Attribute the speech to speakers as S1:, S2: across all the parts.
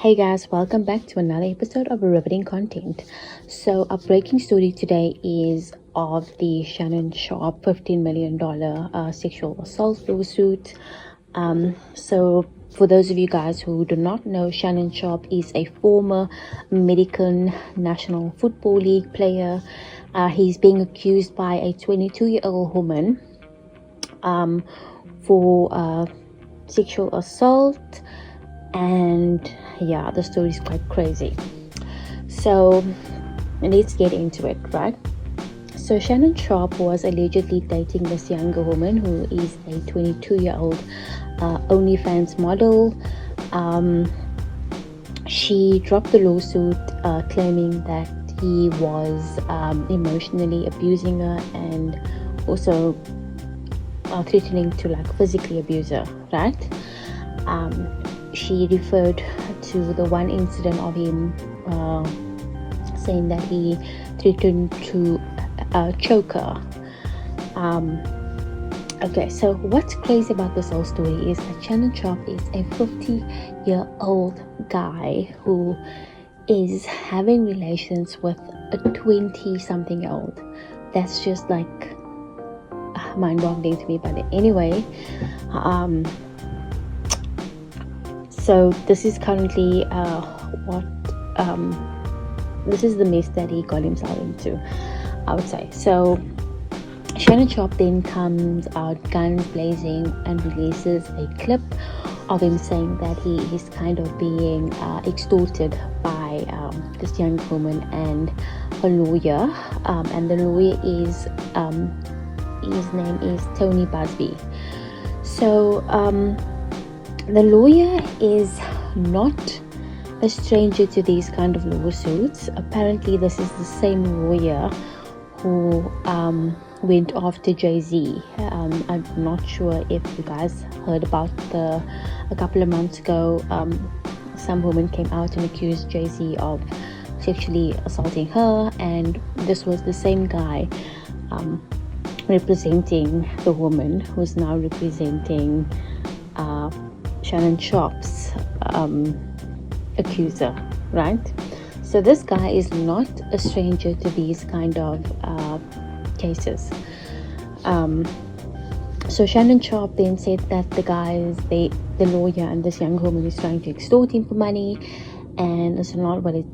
S1: Hey guys, welcome back to another episode of riveting content. So our breaking story today is of the Shannon Sharpe $15 million sexual assault lawsuit. So for those of you guys who do not know, Shannon Sharpe is a former American National Football League player. He's being accused by a 22-year-old woman for sexual assault. And yeah, the story is quite crazy. So let's get into it, right? So Shannon Sharpe was allegedly dating this younger woman who is a 22-year-old OnlyFans model. She dropped the lawsuit claiming that he was emotionally abusing her and also threatening to physically abuse her, right? She referred to the one incident of him saying that he threatened to choke her. Okay, so what's crazy about this whole story is that Shannon Sharpe is a 50-year-old guy who is having relations with a 20-something-year-old. That's just mind-boggling to me. But anyway, so this is currently this is the mess that he got himself into, I would say. So Shannon Sharpe then comes out guns blazing and releases a clip of him saying that he is kind of being extorted by this young woman and her lawyer, and the lawyer is his name is Tony Busby. So the lawyer is not a stranger to these kind of lawsuits. Apparently this is the same lawyer who went after Jay-Z. I'm not sure if you guys heard about a couple of months ago, some woman came out and accused Jay-Z of sexually assaulting her, and this was the same guy representing the woman who's now representing Shannon Sharpe's accuser, right? So this guy is not a stranger to these kind of cases. So Shannon Sharpe then said that the lawyer and this young woman is trying to extort him for money, and that's not what it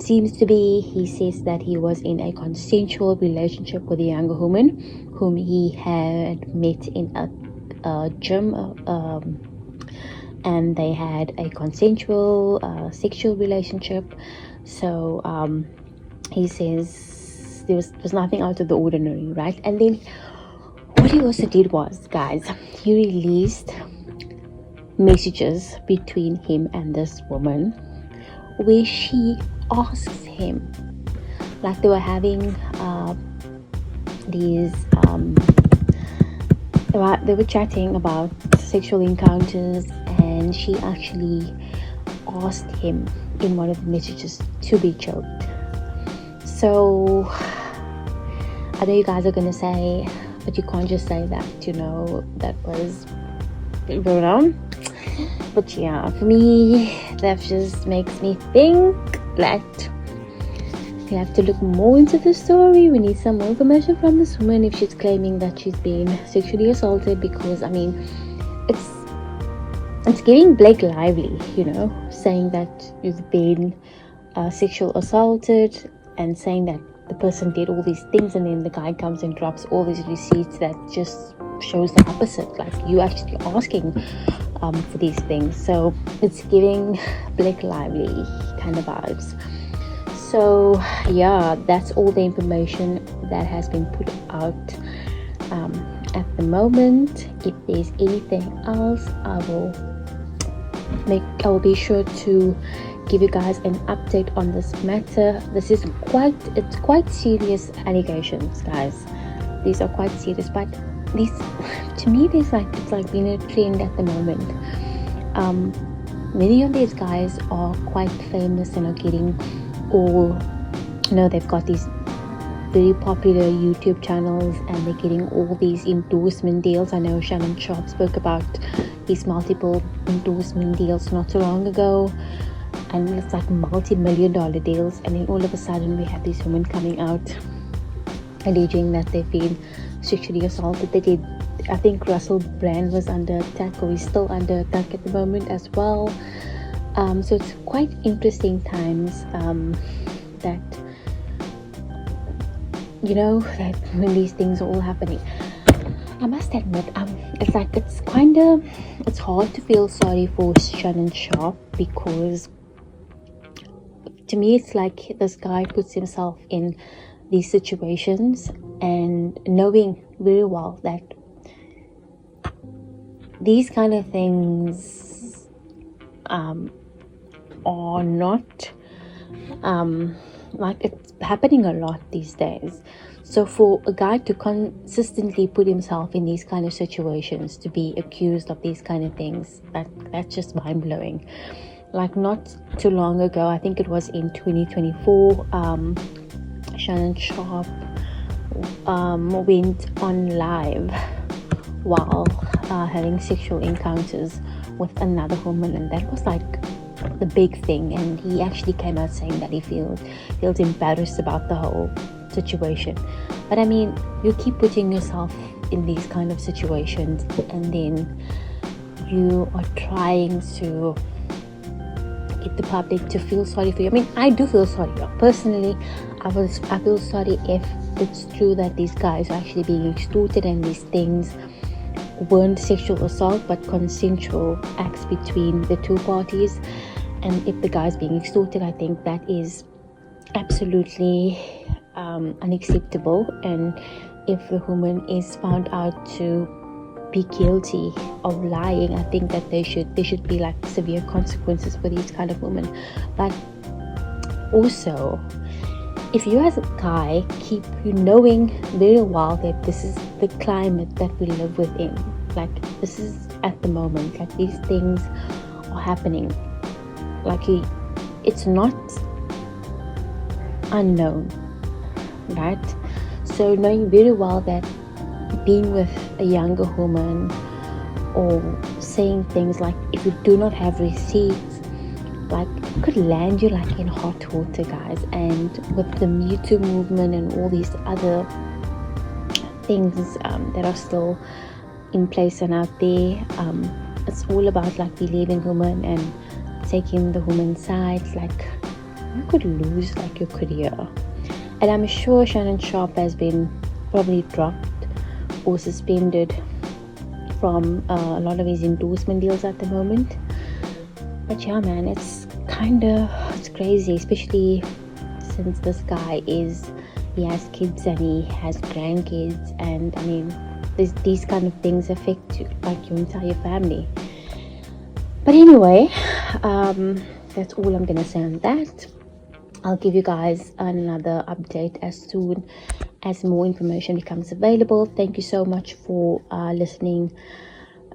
S1: seems to be. He says that he was in a consensual relationship with a younger woman whom he had met in a gym, and they had a consensual sexual relationship. So he says there was nothing out of the ordinary, right? And then what he also did was, guys, he released messages between him and this woman where she asks him, they were having these they were chatting about sexual encounters, and she actually asked him in one of the messages to be choked. So I know you guys are gonna say, but you can't just say that, that was going on. But yeah, for me, that just makes me think that we have to look more into the story. We need some more information from this woman if she's claiming that she's been sexually assaulted, because it's giving Blake Lively, saying that you've been sexual assaulted and saying that the person did all these things, and then the guy comes and drops all these receipts that just shows the opposite, you actually asking for these things. So it's giving Blake Lively kind of vibes. So yeah, that's all the information that has been put out at the moment. If there's anything else, I will be sure to give you guys an update on this matter. This is quite serious allegations, guys. These are quite serious, but to me, it's been a trend at the moment. Many of these guys are quite famous and are getting they've got these very popular YouTube channels, and they're getting all these endorsement deals. I know Shannon Sharpe spoke about his multiple endorsement deals not so long ago. and it's like multi-million-dollar deals, and then all of a sudden we have these women coming out alleging that they've been sexually assaulted. They did, I think Russell Brand was under attack, or he's still under attack at the moment as well. So it's quite interesting times, that that when these things are all happening. I must admit, it's hard to feel sorry for Shannon Sharpe, because to me it's like this guy puts himself in these situations and knowing very well that these kind of things are not like it's happening a lot these days. So for a guy to consistently put himself in these kind of situations, to be accused of these kind of things, that's just mind-blowing. Like not too long ago, I think it was in 2024, Shannon Sharpe went on live while having sexual encounters with another woman, and that was like the big thing. And he actually came out saying that he feels embarrassed about the whole situation. But I mean, you keep putting yourself in these kind of situations, and then you are trying to get the public to feel sorry for you. I mean, I do feel sorry personally. I feel sorry if it's true that these guys are actually being extorted, and these things weren't sexual assault but consensual acts between the two parties. And if the guy's being extorted, I think that is absolutely unacceptable. And if the woman is found out to be guilty of lying, I think that there should be like severe consequences for these kind of women. But also, if you as a guy keep knowing very well that this is the climate that we live within, like this is at the moment, like these things are happening, like it's not unknown, right? So knowing very well that being with a younger woman, or saying things like, if you do not have receipts, like it could land you like in hot water, guys. And with the YouTube movement and all these other things that are still in place and out there, it's all about like believing women and taking the woman's sides. Like you could lose like your career. And I'm sure Shannon Sharpe has been probably dropped or suspended from a lot of his endorsement deals at the moment. But yeah, man, it's crazy, especially since this guy he has kids and he has grandkids, and I mean these kind of things affect you, like your entire family. But anyway, that's all I'm gonna say on that. I'll give you guys another update as soon as more information becomes available. Thank you so much for listening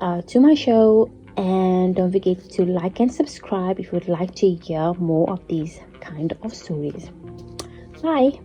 S1: to my show, and don't forget to like and subscribe if you would like to hear more of these kind of stories. Bye.